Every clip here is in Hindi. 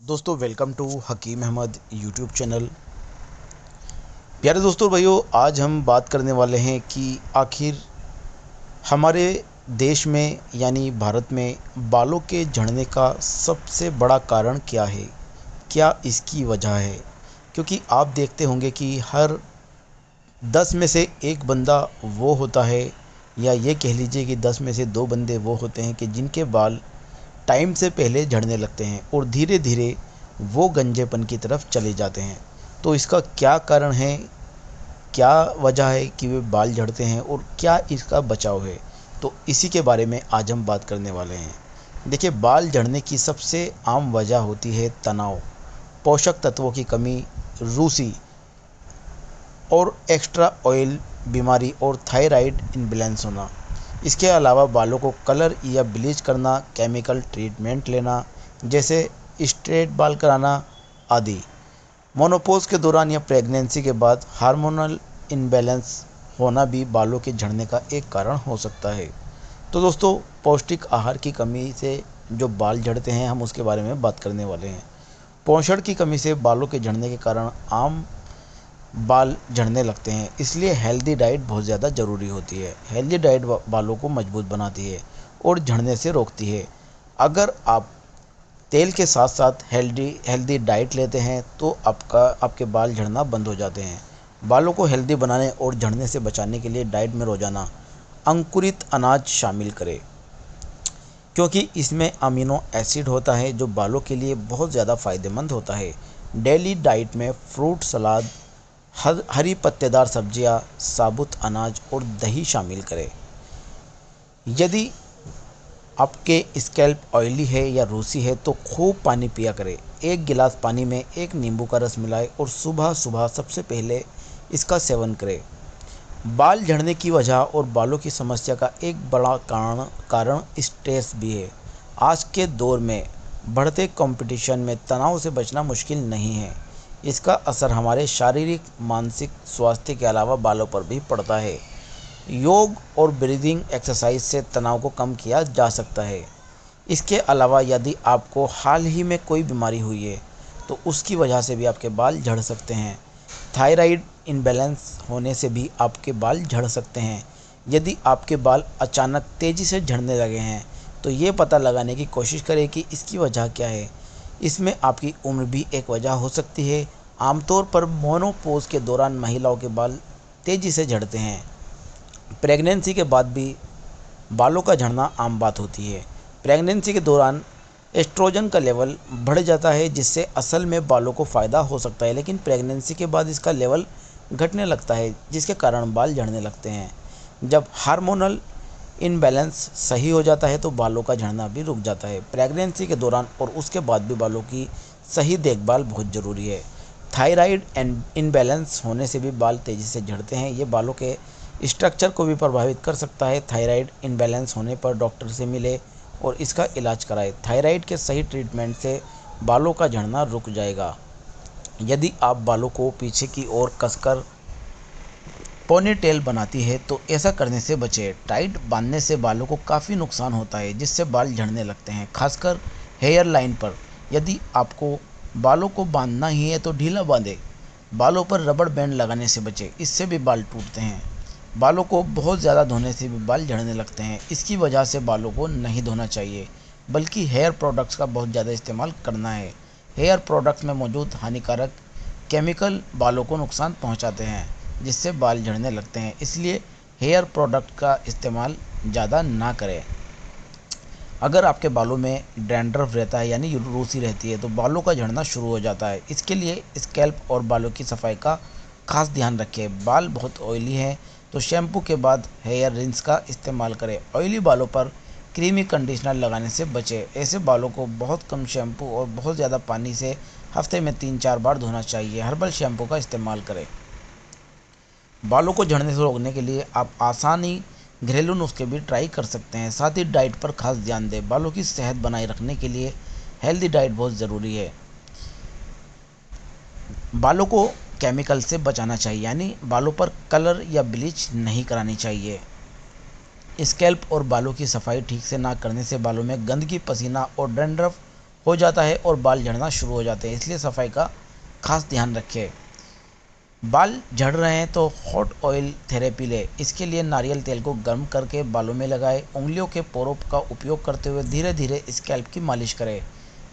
दोस्तों welcome to Hakim Ahmed YouTube channel. प्यारे दोस्तों भाइयों, आज हम बात करने वाले हैं कि आखिर हमारे देश में यानी भारत में बालों के झड़ने का सबसे बड़ा कारण क्या है, क्या इसकी वजह है। क्योंकि आप देखते होंगे कि हर 10 में से एक बंदा वो होता है, या ये कह लीजिए कि 10 में से 2 बंदे वो होते हैं कि जिनके बाल टाइम से पहले झड़ने लगते हैं और धीरे धीरे वो गंजेपन की तरफ चले जाते हैं। तो इसका क्या कारण है, क्या वजह है कि वे बाल झड़ते हैं और क्या इसका बचाव है, तो इसी के बारे में आज हम बात करने वाले हैं। देखिए, बाल झड़ने की सबसे आम वजह होती है तनाव, पोषक तत्वों की कमी, रूसी और एक्स्ट्रा ऑयल बीमारी और थायराइड इम्बैलेंस होना। इसके अलावा बालों को कलर या ब्लीच करना, केमिकल ट्रीटमेंट लेना जैसे स्ट्रेट बाल कराना आदि। मोनोपोज के दौरान या प्रेगनेंसी के बाद हार्मोनल इम्बैलेंस होना भी बालों के झड़ने का एक कारण हो सकता है। तो दोस्तों, पौष्टिक आहार की कमी से जो बाल झड़ते हैं, हम उसके बारे में बात करने वाले हैं। पोषण की कमी से बालों के झड़ने के कारण आम बाल झड़ने लगते हैं, इसलिए हेल्दी डाइट बहुत ज़्यादा ज़रूरी होती है। हेल्दी डाइट बालों को मजबूत बनाती है और झड़ने से रोकती है। अगर आप तेल के साथ साथ हेल्दी डाइट लेते हैं तो आपके बाल झड़ना बंद हो जाते हैं। बालों को हेल्दी बनाने और झड़ने से बचाने के लिए डाइट में रोज़ाना अंकुरित अनाज शामिल करें, क्योंकि इसमें अमीनो एसिड होता है जो बालों के लिए बहुत ज़्यादा फ़ायदेमंद होता है। डेली डाइट में फ्रूट सलाद, हरी पत्तेदार सब्जियां, साबुत अनाज और दही शामिल करें। यदि आपके स्कैल्प ऑयली है या रूसी है तो खूब पानी पिया करें। एक गिलास पानी में एक नींबू का रस मिलाएं और सुबह सुबह सबसे पहले इसका सेवन करें। बाल झड़ने की वजह और बालों की समस्या का एक बड़ा कारण स्ट्रेस भी है। आज के दौर में बढ़ते कंपटीशन में तनाव से बचना मुश्किल नहीं है। इसका असर हमारे शारीरिक मानसिक स्वास्थ्य के अलावा बालों पर भी पड़ता है। योग और ब्रीदिंग एक्सरसाइज से तनाव को कम किया जा सकता है। इसके अलावा यदि आपको हाल ही में कोई बीमारी हुई है तो उसकी वजह से भी आपके बाल झड़ सकते हैं। थायराइड इम्बैलेंस होने से भी आपके बाल झड़ सकते हैं। यदि आपके बाल अचानक तेज़ी से झड़ने लगे हैं तो ये पता लगाने की कोशिश करें कि इसकी वजह क्या है। इसमें आपकी उम्र भी एक वजह हो सकती है। आमतौर पर मोनोपोज के दौरान महिलाओं के बाल तेज़ी से झड़ते हैं। प्रेगनेंसी के बाद भी बालों का झड़ना आम बात होती है। प्रेगनेंसी के दौरान एस्ट्रोजन का लेवल बढ़ जाता है, जिससे असल में बालों को फ़ायदा हो सकता है, लेकिन प्रेगनेंसी के बाद इसका लेवल घटने लगता है, जिसके कारण बाल झड़ने लगते हैं। जब हार्मोनल इनबैलेंस सही हो जाता है तो बालों का झड़ना भी रुक जाता है। प्रेगनेंसी के दौरान और उसके बाद भी बालों की सही देखभाल बहुत ज़रूरी है। थायराइड एंड इनबैलेंस होने से भी बाल तेज़ी से झड़ते हैं। ये बालों के स्ट्रक्चर को भी प्रभावित कर सकता है। थायराइड इनबैलेंस होने पर डॉक्टर से मिले और इसका इलाज कराएं। थायराइड के सही ट्रीटमेंट से बालों का झड़ना रुक जाएगा। यदि आप बालों को पीछे की ओर कसकर पोनीटेल बनाती है तो ऐसा करने से बचें। टाइट बांधने से बालों को काफ़ी नुकसान होता है, जिससे बाल झड़ने लगते हैं, खासकर हेयर लाइन पर। यदि आपको बालों को बांधना ही है तो ढीला बांधें। बालों पर रबड़ बैंड लगाने से बचें, इससे भी बाल टूटते हैं। बालों को बहुत ज़्यादा धोने से भी बाल झड़ने लगते हैं। इसकी वजह से बालों को नहीं धोना चाहिए, बल्कि हेयर प्रोडक्ट्स का बहुत ज़्यादा इस्तेमाल करना है। हेयर प्रोडक्ट्स में मौजूद हानिकारक केमिकल बालों को नुकसान पहुंचाते हैं, जिससे बाल झड़ने लगते हैं। इसलिए हेयर प्रोडक्ट का इस्तेमाल ज़्यादा ना करें। अगर आपके बालों में डैंड्रफ रहता है यानी रूसी रहती है तो बालों का झड़ना शुरू हो जाता है। इसके लिए स्कैल्प और बालों की सफाई का खास ध्यान रखें। बाल बहुत ऑयली हैं तो शैम्पू के बाद हेयर रिंस का इस्तेमाल करें। ऑयली बालों पर क्रीमी कंडीशनर लगाने से बचें। ऐसे बालों को बहुत कम शैम्पू और बहुत ज़्यादा पानी से हफ्ते में 3-4 बार धोना चाहिए। हर्बल शैम्पू का इस्तेमाल करें। बालों को झड़ने से रोकने के लिए आप आसानी घरेलू नुस्खे भी ट्राई कर सकते हैं। साथ ही डाइट पर खास ध्यान दें। बालों की सेहत बनाए रखने के लिए हेल्दी डाइट बहुत ज़रूरी है। बालों को केमिकल से बचाना चाहिए, यानी बालों पर कलर या ब्लीच नहीं करानी चाहिए। स्कैल्प और बालों की सफाई ठीक से ना करने से बालों में गंदगी, पसीना और डैंड्रफ हो जाता है और बाल झड़ना शुरू हो जाते हैं, इसलिए सफाई का खास ध्यान रखें। बाल झड़ रहे हैं तो हॉट ऑयल थेरेपी लें। इसके लिए नारियल तेल को गर्म करके बालों में लगाएं। उंगलियों के पोरों का उपयोग करते हुए धीरे धीरे स्कैल्प की मालिश करें।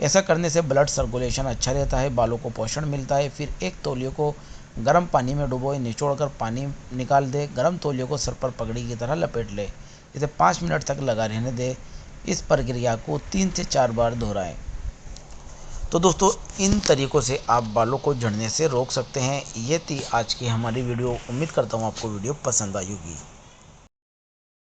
ऐसा करने से ब्लड सर्कुलेशन अच्छा रहता है, बालों को पोषण मिलता है। फिर एक तौलिए को गर्म पानी में डुबोए निचोड़कर पानी निकाल दें। गर्म तौलिए को सर पर पगड़ी की तरह लपेट लें। इसे 5 मिनट तक लगा रहने दें। इस प्रक्रिया को 3 से 4 बार दोहराएं। तो दोस्तों, इन तरीक़ों से आप बालों को झड़ने से रोक सकते हैं। ये थी आज की हमारी वीडियो। उम्मीद करता हूँ आपको वीडियो पसंद आई होगी।